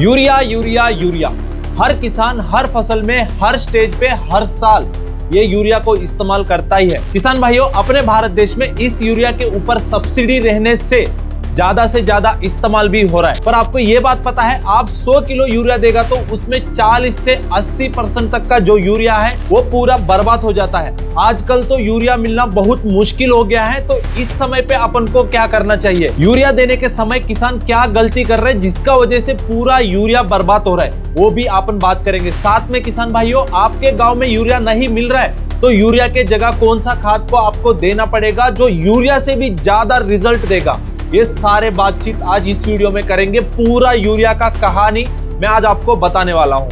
Urea urea urea, हर किसान हर फसल में हर स्टेज पे हर साल ये यूरिया को इस्तेमाल करता ही है। किसान भाइयों, अपने भारत देश में इस यूरिया के ऊपर सब्सिडी रहने से ज्यादा इस्तेमाल भी हो रहा है। पर आपको ये बात पता है, आप 100 किलो यूरिया देगा तो उसमें 40 से 80% तक का जो यूरिया है वो पूरा बर्बाद हो जाता है। आजकल तो यूरिया मिलना बहुत मुश्किल हो गया है, तो इस समय पे अपन को क्या करना चाहिए? यूरिया देने के समय किसान क्या गलती कर रहे हैं जिसका वजह से पूरा यूरिया बर्बाद हो रहा है, वो भी अपन बात करेंगे। साथ में किसान भाइयों, आपके गाँव में यूरिया नहीं मिल रहा है तो यूरिया के जगह कौन सा खाद को आपको देना पड़ेगा जो यूरिया से भी ज्यादा रिजल्ट देगा, ये सारे बातचीत आज इस वीडियो में करेंगे। पूरा यूरिया का कहानी मैं आज आपको बताने वाला हूं।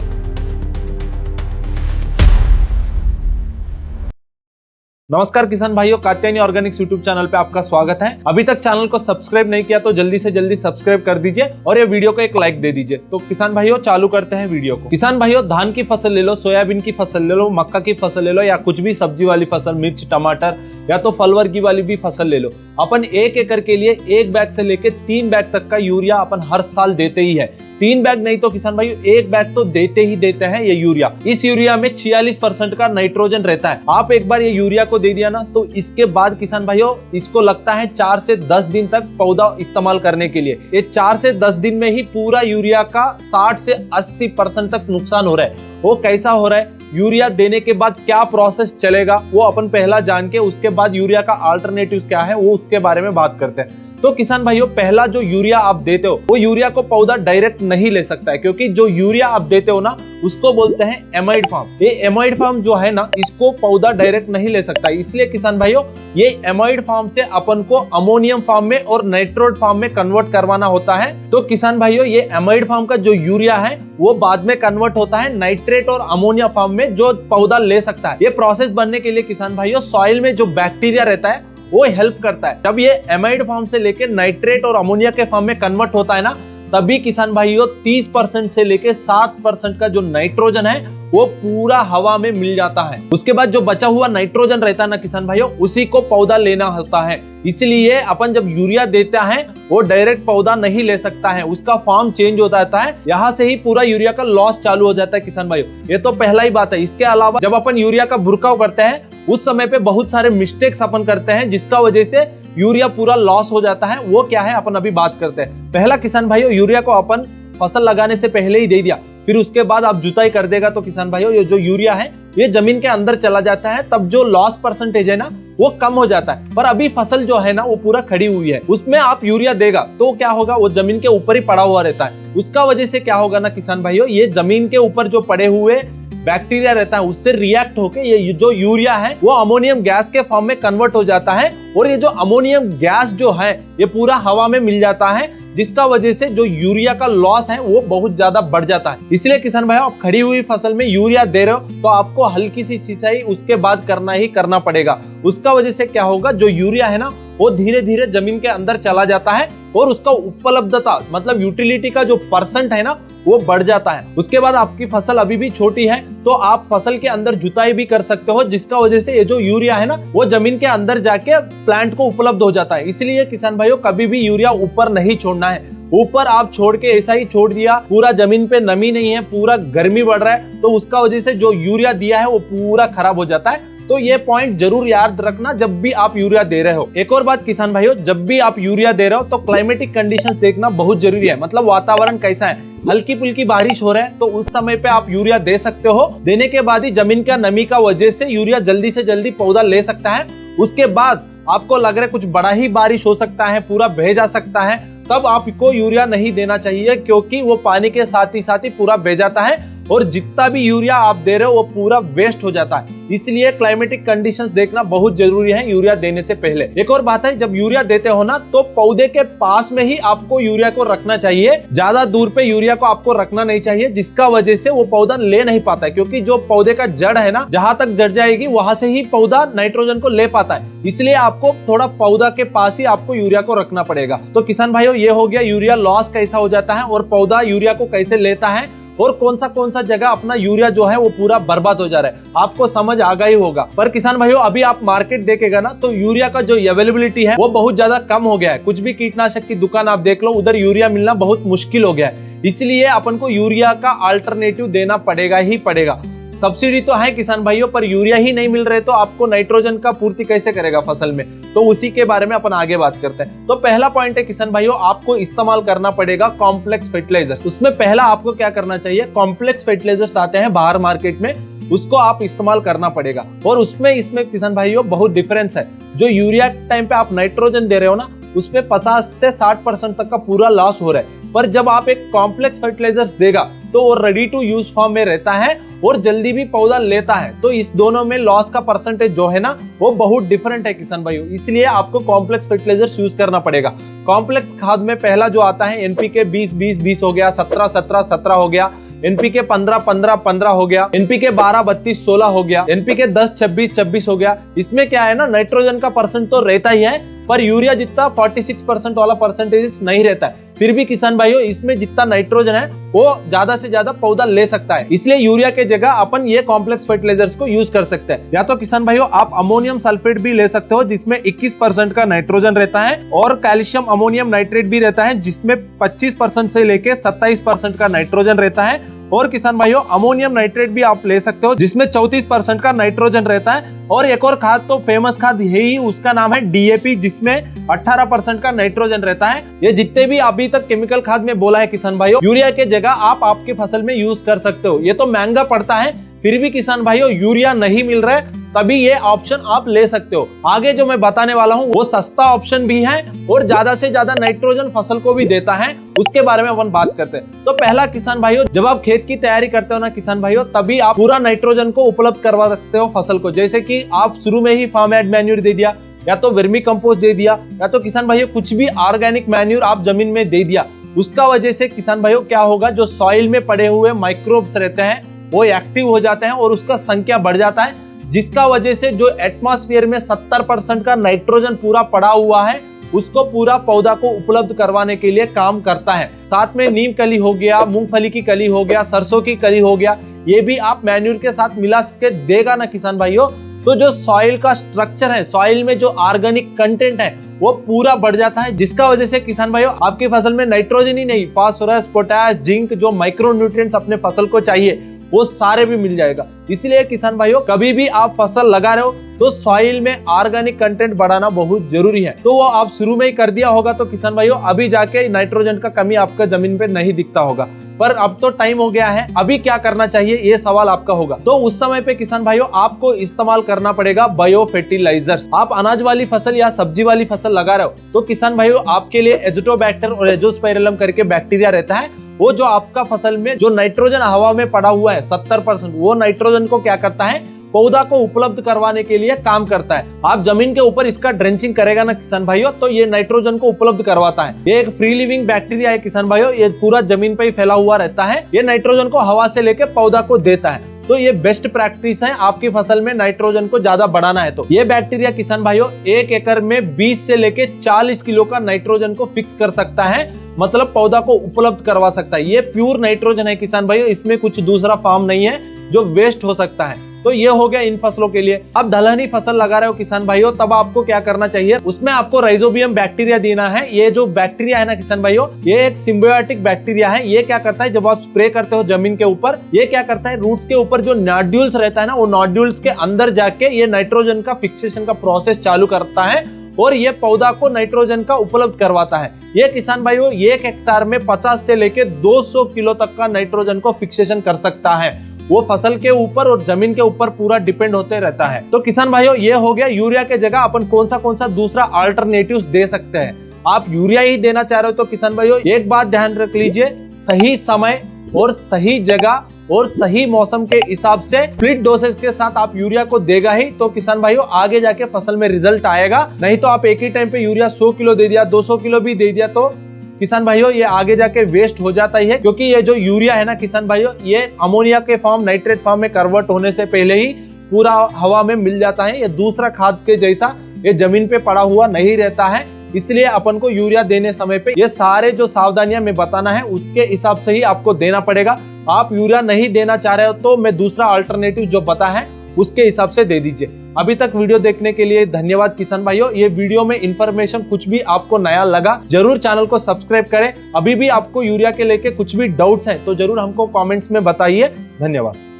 नमस्कार किसान भाइयों, कात्यायनी ऑर्गेनिक्स यूट्यूब चैनल पे आपका स्वागत है। अभी तक चैनल को सब्सक्राइब नहीं किया तो जल्दी से जल्दी सब्सक्राइब कर दीजिए और ये वीडियो को एक लाइक दे दीजिए। तो किसान भाइयों, चालू करते हैं वीडियो को। किसान भाइयों, धान की फसल ले लो, सोयाबीन की फसल ले लो, मक्का की फसल ले लो या कुछ भी सब्जी वाली फसल, मिर्च, टमाटर या तो फल वर्गी वाली भी फसल ले लो, अपन 1 एकड़ के लिए 1 बैग से लेके 3 बैग तक का यूरिया अपन हर साल देते ही है। 3 बैग नहीं तो किसान भाइयों 1 बैग तो देते ही देते हैं ये यूरिया। इस यूरिया में 46% का नाइट्रोजन रहता है। आप एक बार ये यूरिया को दे दिया ना, तो इसके बाद किसान भाइयों इसको लगता है 4 से 10 दिन तक पौधा इस्तेमाल करने के लिए। ये 4 से 10 दिन में ही पूरा यूरिया का 60 से 80% तक नुकसान हो रहा है। वो कैसा हो रहा है? यूरिया देने के बाद क्या प्रोसेस चलेगा वो अपन पहला जान के उसके बाद यूरिया का अल्टरनेटिव क्या है वो उसके बारे में बात करते हैं। तो किसान भाइयों, पहला जो यूरिया आप देते हो वो यूरिया को पौधा डायरेक्ट नहीं ले सकता है, क्योंकि जो यूरिया आप देते हो ना उसको बोलते हैं एमाइड फार्म। ये एमाइड फार्म जो है ना, इसको पौधा डायरेक्ट नहीं ले सकता है। इसलिए किसान भाइयों, ये एमाइड फार्म से अपन को अमोनियम फार्म में और नाइट्रोड फार्म में कन्वर्ट करवाना होता है। तो किसान भाइयों, ये एमाइड फार्म का जो यूरिया है वो बाद में कन्वर्ट होता है नाइट्रेट और अमोनिया फार्म में, जो पौधा ले सकता है। ये प्रोसेस बनने के लिए किसान भाइयों सॉइल में जो बैक्टीरिया रहता है वो हेल्प करता है। जब ये एमाइड फार्म से लेके नाइट्रेट और अमोनिया के फार्म में कन्वर्ट होता है ना, तभी किसान भाइयों 30% से लेके 7% का जो नाइट्रोजन है वो पूरा हवा में मिल जाता है। उसके बाद जो बचा हुआ नाइट्रोजन रहता है ना किसान भाइयों, उसी को पौधा लेना होता है। इसलिए अपन जब यूरिया देता है वो डायरेक्ट पौधा नहीं ले सकता है, उसका फॉर्म चेंज होता रहता है। यहाँ से ही पूरा यूरिया का लॉस चालू हो जाता है किसान भाइयों। ये तो पहला ही बात है। इसके अलावा जब अपन यूरिया का बुरकाव करते हैं उस समय पे बहुत सारे मिस्टेक्स अपन करते हैं जिसका वजह से यूरिया पूरा लॉस हो जाता है। वो क्या है अपन अभी बात करते हैं। पहला किसान भाइयों, यूरिया को अपन फसल लगाने से पहले ही दे दिया, फिर उसके बाद आप जुताई कर देगा तो किसान भाइयों ये जो यूरिया है ये जमीन के अंदर चला जाता है, तब जो लॉस परसेंटेज है ना वो कम हो जाता है। पर अभी फसल जो है ना वो पूरा खड़ी हुई है, उसमें आप यूरिया देगा तो क्या होगा, वो जमीन के ऊपर ही पड़ा हुआ रहता है। उसका वजह से क्या होगा ना किसान भाइयों, ये जमीन के ऊपर जो पड़े हुए बैक्टीरिया रहता है उससे रिएक्ट होके ये जो यूरिया है वो अमोनियम गैस के फॉर्म में कन्वर्ट हो जाता है, और ये जो अमोनियम गैस जो है ये पूरा हवा में मिल जाता है, जिसका वजह से जो यूरिया का लॉस है वो बहुत ज्यादा बढ़ जाता है। इसलिए किसान भाइयों, आप खड़ी हुई फसल में यूरिया दे रहे हो तो आपको हल्की सी सिंचाई उसके बाद करना पड़ेगा। उसका वजह से क्या होगा, जो यूरिया है ना वो धीरे धीरे जमीन के अंदर चला जाता है और उसका उपलब्धता मतलब यूटिलिटी का जो परसेंट है ना वो बढ़ जाता है। उसके बाद आपकी फसल अभी भी छोटी है तो आप फसल के अंदर जुताई भी कर सकते हो, जिसका वजह से ये जो यूरिया है ना वो जमीन के अंदर जाके प्लांट को उपलब्ध हो जाता है। इसलिए किसान भाइयों, कभी भी यूरिया ऊपर नहीं छोड़ना है। ऊपर आप छोड़ के ऐसा ही छोड़ दिया, पूरा जमीन पे नमी नहीं है, पूरा गर्मी बढ़ रहा है, तो उसका वजह से जो यूरिया दिया है वो पूरा खराब हो जाता है। तो ये पॉइंट जरूर याद रखना जब भी आप यूरिया दे रहे हो। एक और बात किसान भाइयों, जब भी आप यूरिया दे रहे हो तो क्लाइमेटिक कंडीशंस देखना बहुत जरूरी है। मतलब वातावरण कैसा है, हल्की फुल्की बारिश हो रहा है तो उस समय पे आप यूरिया दे सकते हो। देने के बाद ही जमीन का नमी का वजह से यूरिया जल्दी से जल्दी पौधा ले सकता है। उसके बाद आपको लग रहा है कुछ बड़ा ही बारिश हो सकता है, पूरा बह जा सकता है, तब आपको यूरिया नहीं देना चाहिए, क्योंकि वो पानी के साथ ही पूरा बह जाता है और जितना भी यूरिया आप दे रहे हो वो पूरा वेस्ट हो जाता है। इसलिए क्लाइमेटिक कंडीशंस देखना बहुत जरूरी है यूरिया देने से पहले। एक और बात है, जब यूरिया देते हो ना तो पौधे के पास में ही आपको यूरिया को रखना चाहिए, ज्यादा दूर पे यूरिया को आपको रखना नहीं चाहिए, जिसका वजह से वो पौधा ले नहीं पाता है। क्योंकि जो पौधे का जड़ है ना, जहां तक जड़ जाएगी वहां से ही पौधा नाइट्रोजन को ले पाता है। इसलिए आपको थोड़ा पौधा के पास ही आपको यूरिया को रखना पड़ेगा। तो किसान भाइयों, ये हो गया यूरिया लॉस कैसा हो जाता है और पौधा यूरिया को कैसे लेता है और कौन सा जगह अपना यूरिया जो है वो पूरा बर्बाद हो जा रहा है, आपको समझ आ गई होगा। पर किसान भाइयों, अभी आप मार्केट देखेगा ना तो यूरिया का जो अवेलेबिलिटी है वो बहुत ज्यादा कम हो गया है। कुछ भी कीटनाशक की दुकान आप देख लो, उधर यूरिया मिलना बहुत मुश्किल हो गया है। इसलिए अपन को यूरिया का अल्टरनेटिव देना पड़ेगा ही पड़ेगा। सब्सिडी तो है किसान भाइयों, पर यूरिया ही नहीं मिल रहे तो आपको नाइट्रोजन का पूर्ति कैसे करेगा फसल में, तो उसी के बारे में अपन आगे बात करते हैं। तो पहला पॉइंट है किसान भाइयों, आपको इस्तेमाल करना पड़ेगा कॉम्प्लेक्स फर्टिलाइजर्स। उसमें पहला आपको क्या करना चाहिए, कॉम्प्लेक्स फर्टिलाइजर्स आते हैं बाहर मार्केट में, उसको आप इस्तेमाल करना पड़ेगा। और उसमें इसमें किसान भाइयों बहुत डिफरेंस है। जो यूरिया टाइम पे आप नाइट्रोजन दे रहे हो ना, उसमें 50 से 60% तक का पूरा लॉस हो रहा है। पर जब आप एक कॉम्प्लेक्स फर्टिलाइजर्स देगा तो वो रेडी टू यूज फॉर्म में रहता है और जल्दी भी पौधा लेता है। तो इस दोनों में लॉस का परसेंटेज जो है ना, वो बहुत डिफरेंट है किसान भाइयों। इसलिए आपको कॉम्प्लेक्स फर्टिलाइजर्स यूज करना पड़ेगा। कॉम्प्लेक्स खाद में पहला जो आता है एनपीके 20-20-20 हो गया, 17-17-17 हो गया, एनपीके 15-15-15 हो गया, एनपीके 12-32-16 हो गया, एनपीके 10-26-26 हो गया। इसमें क्या है ना, नाइट्रोजन का परसेंट तो रहता ही है, पर यूरिया जितना 46% वाला परसेंटेज नहीं रहता है। फिर भी किसान भाइयों इसमें जितना नाइट्रोजन है वो ज्यादा से ज्यादा पौधा ले सकता है। इसलिए यूरिया के जगह अपन ये कॉम्प्लेक्स फर्टिलाइजर्स को यूज कर सकते हैं। या तो किसान भाइयों आप अमोनियम सल्फेट भी ले सकते हो, जिसमें 21% का नाइट्रोजन रहता है, और कैल्शियम अमोनियम नाइट्रेट भी रहता है, जिसमें 25% से लेके 27% का नाइट्रोजन रहता है। और किसान भाइयों अमोनियम नाइट्रेट भी आप ले सकते हो, जिसमें 34% का नाइट्रोजन रहता है। और एक और खाद तो फेमस खाद है ही, उसका नाम है डीएपी, जिसमें 18% का नाइट्रोजन रहता है। ये जितने भी अभी तक केमिकल खाद में बोला है किसान भाइयों, यूरिया के जगह आप आपकी फसल में यूज कर सकते हो। ये तो महंगा पड़ता है, फिर भी किसान भाइयों यूरिया नहीं मिल रहा है, तभी ये ऑप्शन आप ले सकते हो। आगे जो मैं बताने वाला हूँ वो सस्ता ऑप्शन भी है और ज्यादा से ज्यादा नाइट्रोजन फसल को भी देता है, उसके बारे में अपन बात करते हैं। तो पहला किसान भाइयों, जब आप खेत की तैयारी करते हो ना किसान भाइयों, तभी आप पूरा नाइट्रोजन को उपलब्ध करवा सकते हो फसल को। जैसे कि आप शुरू में ही फार्म एड मैन्यूर दे दिया, या तो वर्मी कंपोस्ट दे दिया, या तो किसान भाइयों कुछ भी ऑर्गेनिक मैन्यूर आप जमीन में दे दिया। उसका वजह से किसान भाइयों क्या होगा, जो सॉइल में पड़े हुए माइक्रोब्स रहते हैं वो एक्टिव हो जाते हैं और उसका संख्या बढ़ जाता है, जिसका वजह से जो एटमॉस्फेयर में 70% का नाइट्रोजन पूरा पड़ा हुआ है उसको पूरा पौधा को उपलब्ध करवाने के लिए काम करता है। साथ में नीम कली हो गया, मूंगफली की कली हो गया, सरसों की कली हो गया, ये भी आप मैन्यूर के साथ मिला के देगा ना किसान भाइयों, तो जो सॉइल का स्ट्रक्चर है, सॉइल में जो ऑर्गेनिक कंटेंट है वो पूरा बढ़ जाता है, जिसका वजह से किसान भाइयों आपकी फसल में नाइट्रोजन ही नहीं, फास्फोरस, पोटाश, जिंक, जो माइक्रो न्यूट्रिएंट्स अपने फसल को चाहिए वो सारे भी मिल जाएगा। इसलिए किसान भाइयों कभी भी आप फसल लगा रहे हो तो सॉइल में ऑर्गेनिक कंटेंट बढ़ाना बहुत जरूरी है। तो वो आप शुरू में ही कर दिया होगा तो किसान भाइयों अभी जाके नाइट्रोजन का कमी आपका जमीन पे नहीं दिखता होगा, पर अब तो टाइम हो गया है, अभी क्या करना चाहिए ये सवाल आपका होगा। तो उस समय पे किसान भाइयों आपको इस्तेमाल करना पड़ेगा बायो फर्टिलाइजर्स। आप अनाज वाली फसल या सब्जी वाली फसल लगा रहे हो तो किसान भाइयों आपके लिए एजोटोबैक्टर और एजोस्पाइरलम करके बैक्टीरिया रहता है, वो जो आपका फसल में जो नाइट्रोजन हवा में पड़ा हुआ है 70%, वो नाइट्रोजन को क्या करता है, पौधा को उपलब्ध करवाने के लिए काम करता है। आप जमीन के ऊपर इसका ड्रेंचिंग करेगा ना किसान भाइयों, तो ये नाइट्रोजन को उपलब्ध करवाता है। ये एक फ्री लिविंग बैक्टीरिया है किसान भाइयों, ये पूरा जमीन पे ही फैला हुआ रहता है, ये नाइट्रोजन को हवा से लेके पौधा को देता है। तो ये बेस्ट प्रैक्टिस है आपकी फसल में नाइट्रोजन को ज्यादा बढ़ाना है। तो ये बैक्टीरिया किसान भाइयों 1 एकड़ में 20 से लेके 40 किलो का नाइट्रोजन को फिक्स कर सकता है, मतलब पौधा को उपलब्ध करवा सकता है। ये प्योर नाइट्रोजन है किसान भाइयों, इसमें कुछ दूसरा फॉर्म नहीं है जो वेस्ट हो सकता है। तो ये हो गया इन फसलों के लिए। अब दलहनी फसल लगा रहे हो किसान भाइयों, तब आपको क्या करना चाहिए, उसमें आपको राइजोबियम बैक्टीरिया देना है। ये जो बैक्टीरिया है ना किसान भाइयों, ये एक सिम्बायोटिक बैक्टीरिया है। ये क्या करता है, जब आप स्प्रे करते हो जमीन के ऊपर, ये क्या करता है, रूट्स के ऊपर जो नोड्यूल्स रहता है ना, वो नोड्यूल्स के अंदर जाके ये नाइट्रोजन का फिक्सेशन का प्रोसेस चालू करता है और ये पौधा को नाइट्रोजन का उपलब्ध करवाता है। ये किसान भाइयों 1 हेक्टेयर में 50 से लेके 200 किलो तक का नाइट्रोजन को फिक्सेशन कर सकता है। वो फसल के ऊपर और जमीन के ऊपर पूरा डिपेंड होते रहता है। तो किसान भाइयों ये हो गया यूरिया के जगह अपन कौन सा दूसरा अल्टरनेटिव्स दे सकते हैं। आप यूरिया ही देना चाह रहे हो तो किसान भाइयों एक बात ध्यान रख लीजिए, सही समय और सही जगह और सही मौसम के हिसाब से स्प्लिट डोसेज के साथ आप यूरिया को देगा ही तो किसान भाइयों आगे जाके फसल में रिजल्ट आएगा। नहीं तो आप एक ही टाइम पे यूरिया 100 किलो दे दिया, 200 किलो भी दे दिया तो किसान भाइयों ये आगे जाके वेस्ट हो जाता ही है, क्योंकि ये जो यूरिया है ना किसान भाइयों, ये अमोनिया के फॉर्म नाइट्रेट फॉर्म में कन्वर्ट होने से पहले ही पूरा हवा में मिल जाता है। ये दूसरा खाद के जैसा ये जमीन पे पड़ा हुआ नहीं रहता है। इसलिए अपन को यूरिया देने समय पे ये सारे जो सावधानियां मैं बताना है उसके हिसाब से ही आपको देना पड़ेगा। आप यूरिया नहीं देना चाह रहे हो तो मैं दूसरा अल्टरनेटिव जो बता है उसके हिसाब से दे दीजिए। अभी तक वीडियो देखने के लिए धन्यवाद किसान भाइयों। ये वीडियो में इंफॉर्मेशन कुछ भी आपको नया लगा जरूर चैनल को सब्सक्राइब करें। अभी भी आपको यूरिया के लेके कुछ भी डाउट्स हैं तो जरूर हमको कमेंट्स में बताइए। धन्यवाद।